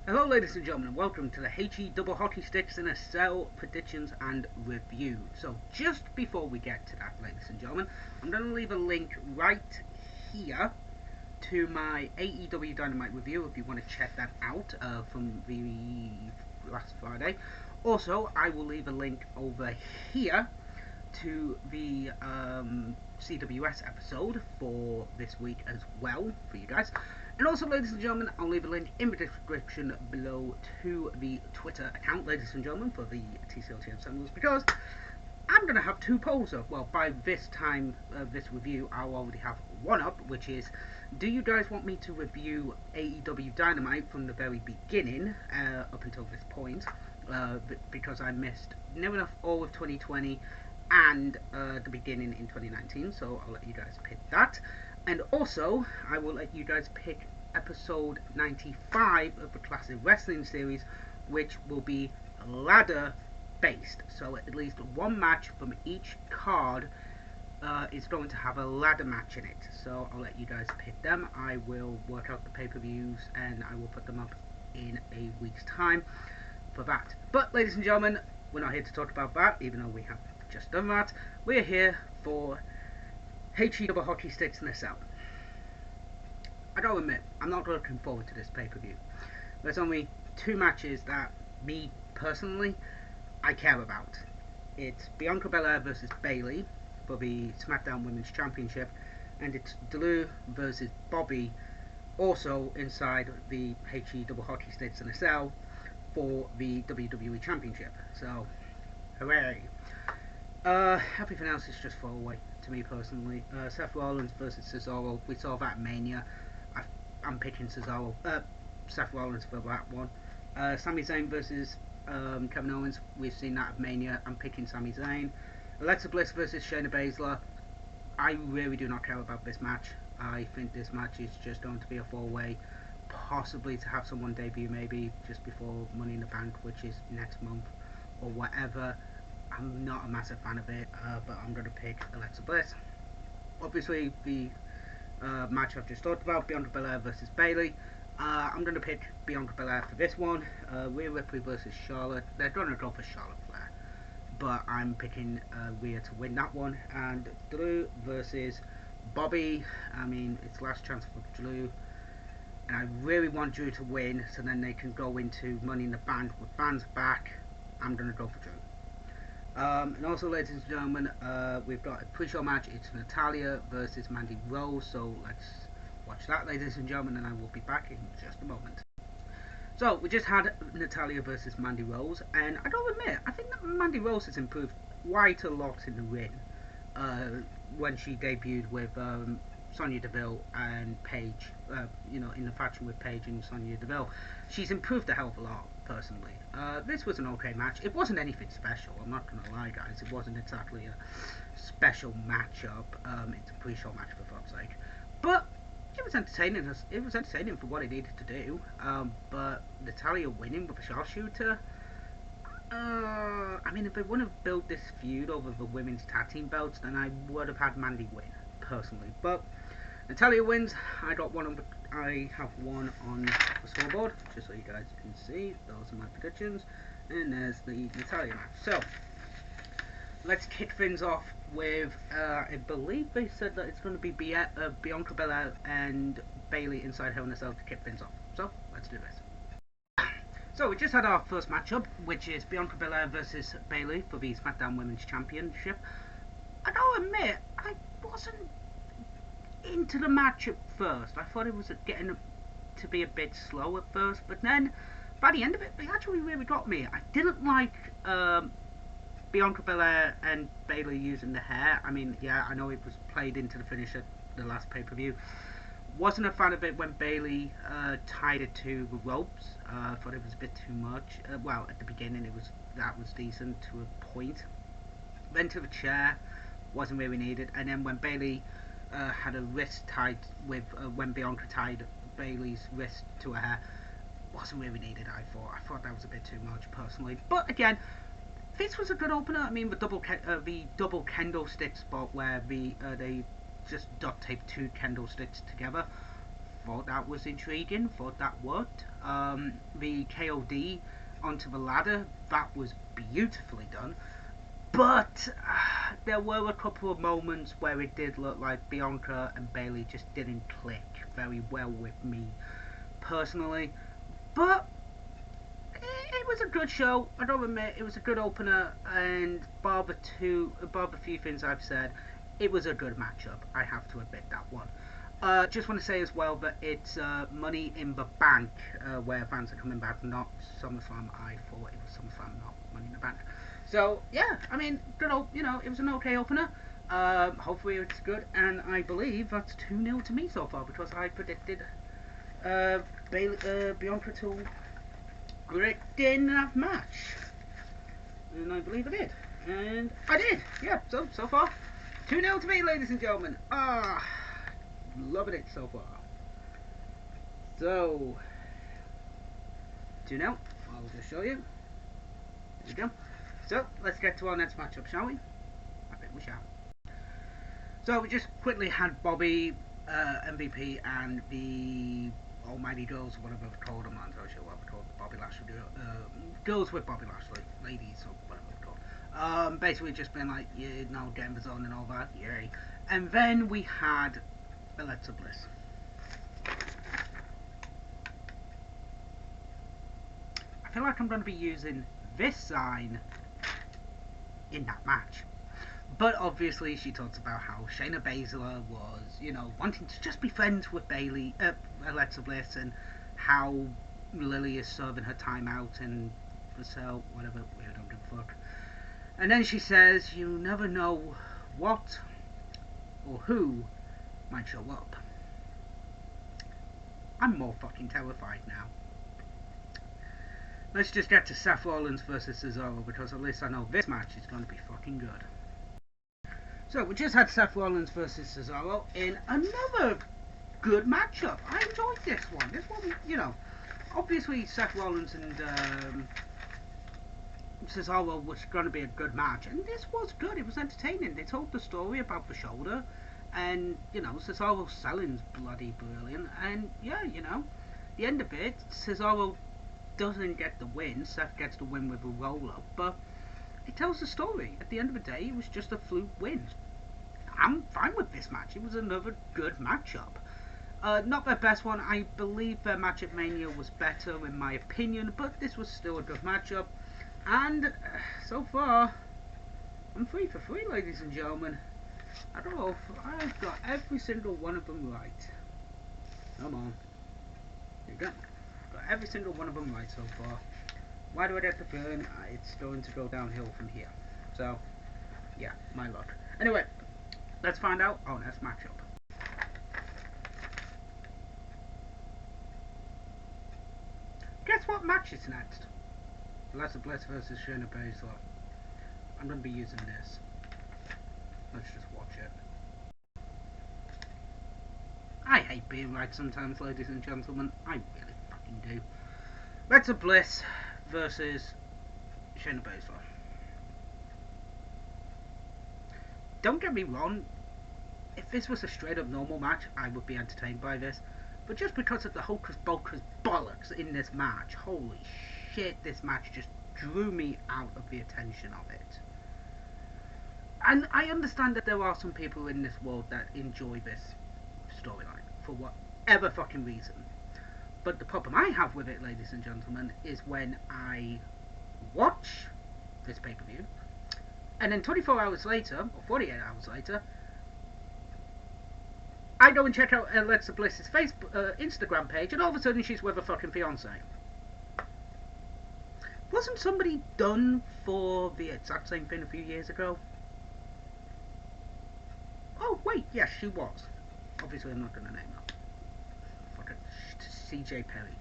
Hello ladies and gentlemen, and welcome to the HE Double Hockey Sticks in a Cell Predictions and Review. So just before we get to that, ladies and gentlemen, I'm going to leave a link right here to my AEW Dynamite review if you want to check that out from the last Friday. Also, I will leave a link over here to the CWS episode for this week as well for you guys. And also, ladies and gentlemen, I'll leave a link in the description below to the Twitter account, ladies and gentlemen, for the TCLTM Sentinels, because I'm going to have two polls up. Well, by this time, this review, I'll already have one up, which is, do you guys want me to review AEW Dynamite from the very beginning, up until this point, because I missed near enough all of 2020 and the beginning in 2019, so I'll let you guys pick that. And also, I will let you guys pick episode 95 of the Classic Wrestling series, which will be ladder based. So at least one match from each card is going to have a ladder match in it. So I'll let you guys pick them. I will work out the pay-per-views and I will put them up in a week's time for that. But ladies and gentlemen, we're not here to talk about that, even though we have just done that. We're here for HE Double Hockey Sticks in a Cell. I gotta admit, I'm not looking forward to this pay-per-view. There's only two matches that, me personally, I care about. It's Bianca Belair versus Bayley for the SmackDown Women's Championship, and it's Drew versus Bobby, also inside the HE Double Hockey Sticks in a Cell for the WWE Championship. So, hooray. Everything else is just throwaway to me personally. Seth Rollins versus Cesaro, we saw that at Mania. I'm picking Cesaro, Seth Rollins for that one. Sami Zayn versus Kevin Owens, we've seen that at Mania. I'm picking Sami Zayn. Alexa Bliss versus Shayna Baszler, I really do not care about this match. I think this match is just going to be a four-way, possibly to have someone debut maybe just before Money in the Bank, which is next month or whatever. I'm not a massive fan of it, but I'm going to pick Alexa Bliss. Obviously, the match I've just talked about, Bianca Belair versus Bayley. I'm going to pick Bianca Belair for this one. Rhea Ripley versus Charlotte. They're going to go for Charlotte Flair, but I'm picking Rhea to win that one. And Drew versus Bobby. I mean, it's last chance for Drew, and I really want Drew to win, so then they can go into Money in the Bank with fans back. I'm going to go for Drew. And also, ladies and gentlemen, we've got a pre-show match. It's Natalya versus Mandy Rose. So let's watch that, ladies and gentlemen, and I will be back in just a moment. So we just had Natalya versus Mandy Rose, and I gotta admit, I think that Mandy Rose has improved quite a lot in the ring when she debuted with Sonya Deville and Paige, in the faction with Paige and Sonya Deville. She's improved a hell of a lot, personally. This was an okay match. It wasn't anything special, I'm not going to lie, guys. It wasn't exactly a special matchup. It's a pre-show match, for fuck's sake. But it was entertaining. It was entertaining for what it needed to do. But Natalya winning with a sharpshooter, I mean, if they wouldn't have built this feud over the women's tag team belts, then I would have had Mandy win, personally. But Natalya wins. I have one on the scoreboard, just so you guys can see. Those are my predictions. And there's the Natalya match. So, let's kick things off with, I believe they said that it's going to be Bianca Belair and Bayley inside Hell in a Cell to kick things off. So, let's do this. So, we just had our first matchup, which is Bianca Belair versus Bayley for the SmackDown Women's Championship. I gotta admit, I wasn't into the match at first. I thought it was getting to be a bit slow at first, but then by the end of it, they actually really got me. I didn't like Bianca Belair and Bayley using the hair. I mean, yeah, I know it was played into the finish at the last pay-per-view. Wasn't a fan of it when Bayley tied it to the ropes. I thought it was a bit too much. Well, at the beginning that was decent to a point. Then to the chair, wasn't really needed. And then when Bayley had a wrist tied with when Bianca tied Bayley's wrist to her hair, wasn't really needed. I thought that was a bit too much personally. But again, this was a good opener. I mean, the double kendo stick spot where they just duct taped two kendo sticks together. thought that was intriguing, thought that worked. The KOD onto the ladder, that was beautifully done. But there were a couple of moments where it did look like Bianca and Bayley just didn't click very well with me personally. But it was a good show. I don't admit it was a good opener, and bar the few things I've said, it was a good matchup. I have to admit that one. Just want to say as well that it's Money in the Bank where fans are coming back, not SummerSlam. I thought it was SummerSlam, not Money in the Bank. So yeah, I mean, good old, it was an okay opener. Hopefully it's good, and I believe that's 2-0 to me so far because I predicted Bianca to in that match, and I believe I did, and I did. Yeah, so far 2-0 to me, ladies and gentlemen. Loving it so far. So 2-0. I'll just show you. There we go. So, let's get to our next matchup, shall we? I think we shall. So, we just quickly had Bobby, MVP, and the Almighty Girls, whatever they're called. I'm not entirely sure what they're called. Bobby Lashley, girls with Bobby Lashley, ladies, or whatever they're called. Basically just been like, getting the zone and all that, yay. And then we had Alexa Bliss. I feel like I'm going to be using this sign in that match. But obviously she talks about how Shayna Baszler was, wanting to just be friends with Alexa Bliss, and how Lily is serving her time out and herself, whatever, we don't give a fuck. And then she says, you never know what or who might show up. I'm more fucking terrified now. Let's just get to Seth Rollins versus Cesaro, because at least I know this match is going to be fucking good. So, we just had Seth Rollins versus Cesaro in another good matchup. I enjoyed this one. This one, obviously Seth Rollins and Cesaro was going to be a good match, and this was good. It was entertaining. They told the story about the shoulder, and, Cesaro's selling's bloody brilliant, and, the end of it, Cesaro doesn't get the win. Seth gets the win with a roll-up, but it tells the story. At the end of the day, it was just a fluke win. I'm fine with this match. It was another good matchup. Not their best one. I believe their match at Mania was better in my opinion, but this was still a good matchup. And so far, I'm 3 for 3, ladies and gentlemen. I don't know if I've got every single one of them right. Come on. There you go. Got every single one of them right so far. Why do I get the feeling it's going to go downhill from here? So, yeah, my luck. Anyway, let's find out our next matchup. Guess what match is next? Alexa Bliss versus Shayna Baszler. I'm going to be using this. Let's just watch it. I hate being right sometimes, ladies and gentlemen. I really fucking do. Alexa Bliss versus Shayna Baszler. Don't get me wrong, if this was a straight up normal match, I would be entertained by this. But just because of the hocus pocus bollocks in this match, holy shit, this match just drew me out of the attention of it. And I understand that there are some people in this world that enjoy this storyline for whatever fucking reason. But the problem I have with it, ladies and gentlemen, is when I watch this pay-per-view, and then 24 hours later, or 48 hours later, I go and check out Alexa Bliss's Instagram page, and all of a sudden she's with a fucking fiance. Wasn't somebody done for the exact same thing a few years ago? Oh, wait, yes, she was. Obviously, I'm not going to name her. Fucking CJ Perry.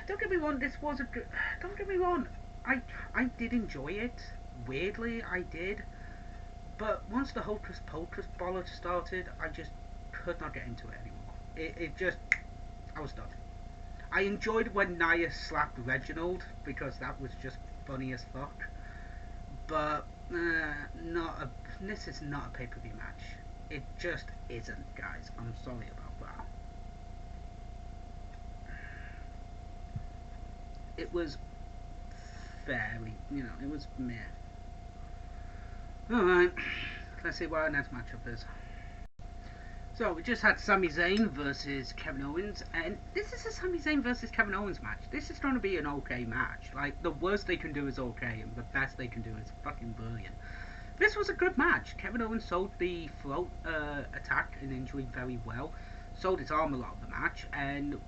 Don't get me wrong, this was a good... Don't get me wrong, I did enjoy it. Weirdly, I did. But once the hocus pocus bollocks started, I just could not get into it anymore. It just... I was done. I enjoyed when Nia slapped Reginald, because that was just funny as fuck. But, this is not a pay-per-view match. It just isn't, guys. I'm sorry about that. it was fairly, it was meh. Alright, let's see what our next matchup is. So, we just had Sami Zayn versus Kevin Owens, and this is a Sami Zayn versus Kevin Owens match. This is going to be an okay match. Like, the worst they can do is okay, and the best they can do is fucking brilliant. This was a good match. Kevin Owens sold the throat attack and injury very well, sold his arm a lot of the match, and,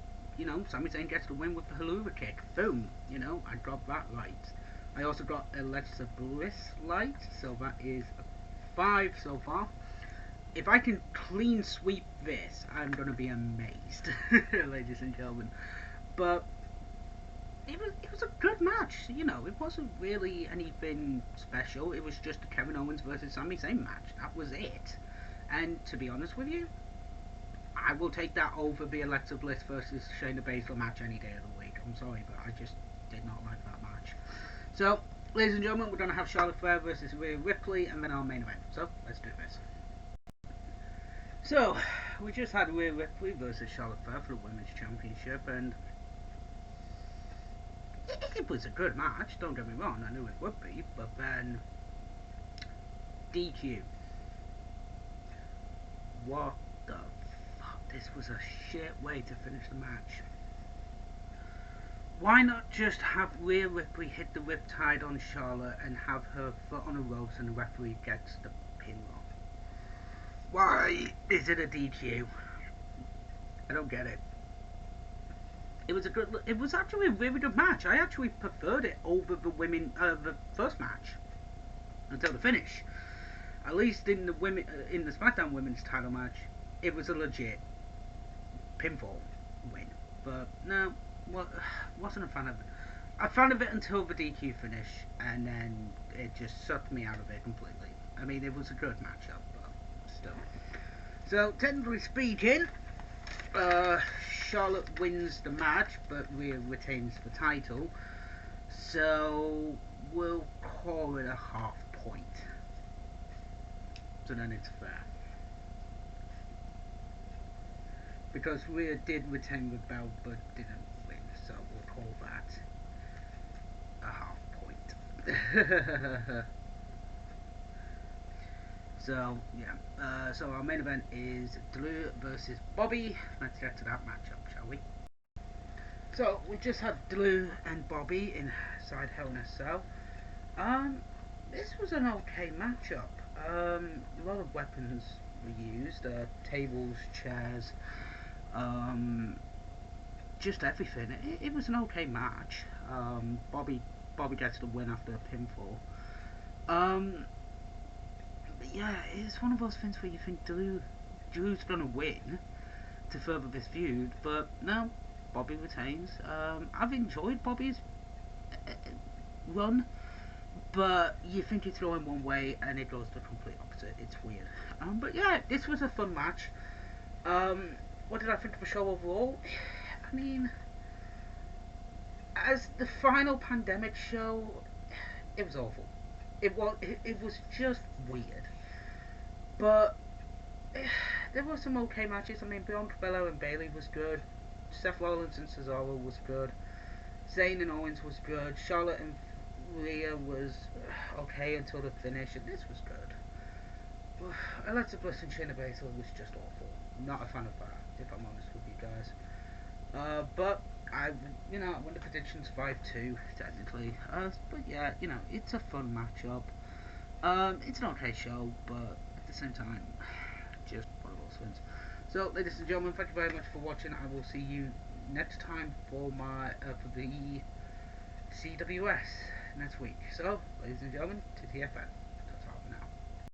Sami Zayn gets the win with the Helluva kick. Boom, I got that right. I also got Alexa Bliss light, so that is a 5 so far. If I can clean sweep this, I'm going to be amazed, ladies and gentlemen. But it was a good match, it wasn't really anything special. It was just a Kevin Owens versus Sami Zayn match. That was it. And to be honest with you, I will take that over the Alexa Bliss versus Shayna Baszler match any day of the week. I'm sorry, but I just did not like that match. So, ladies and gentlemen, we're going to have Charlotte Flair versus Rhea Ripley, and then our main event. So, let's do this. So, we just had Rhea Ripley versus Charlotte Flair for the Women's Championship, and it was a good match, don't get me wrong, I knew it would be, but then DQ. What the fuck? This was a shit way to finish the match. Why not just have Rhea Ripley hit the riptide on Charlotte and have her foot on the ropes and the referee gets the pin off? Why is it a DQ? I don't get it. It was actually a really good match. I actually preferred it over the first match until the finish. At least in the SmackDown Women's Title match, it was a legit pinfall win. But no, wasn't a fan of it. A fan of it until the DQ finish, and then it just sucked me out of it completely. I mean, it was a good matchup. Still. So, technically speaking, Charlotte wins the match, but Rhea retains the title. So, we'll call it a half point. So then it's fair. Because Rhea did retain the belt, but didn't win. So, we'll call that a half point. So, yeah. So our main event is Drew versus Bobby. Let's get to that matchup, shall we? So, we just had Drew and Bobby inside Hell in a Cell. This was an okay matchup. A lot of weapons were used. Tables, chairs, just everything. It was an okay match. Bobby gets the win after a pinfall. But yeah, it's one of those things where you think Drew's gonna win to further this feud, but no, Bobby retains. I've enjoyed Bobby's run, but you think it's going one way and it goes the complete opposite. It's weird. But yeah, this was a fun match. What did I think of the show overall? I mean, as the final pandemic show, it was awful. It was just weird. But there were some okay matches. I mean, Beyond Propeller and Bayley was good. Seth Rollins and Cesaro was good. Zayn and Owens was good. Charlotte and Rhea was okay until the finish, and this was good. Alexa Bliss and Shayna Baszler was just awful. Not a fan of that, if I'm honest with you guys. But I won the predictions 5-2 technically. But yeah, it's a fun matchup. It's an okay show, but at the same time, just one of those things. So, ladies and gentlemen, thank you very much for watching. I will see you next time for for the CWS next week. So, ladies and gentlemen, to TFN.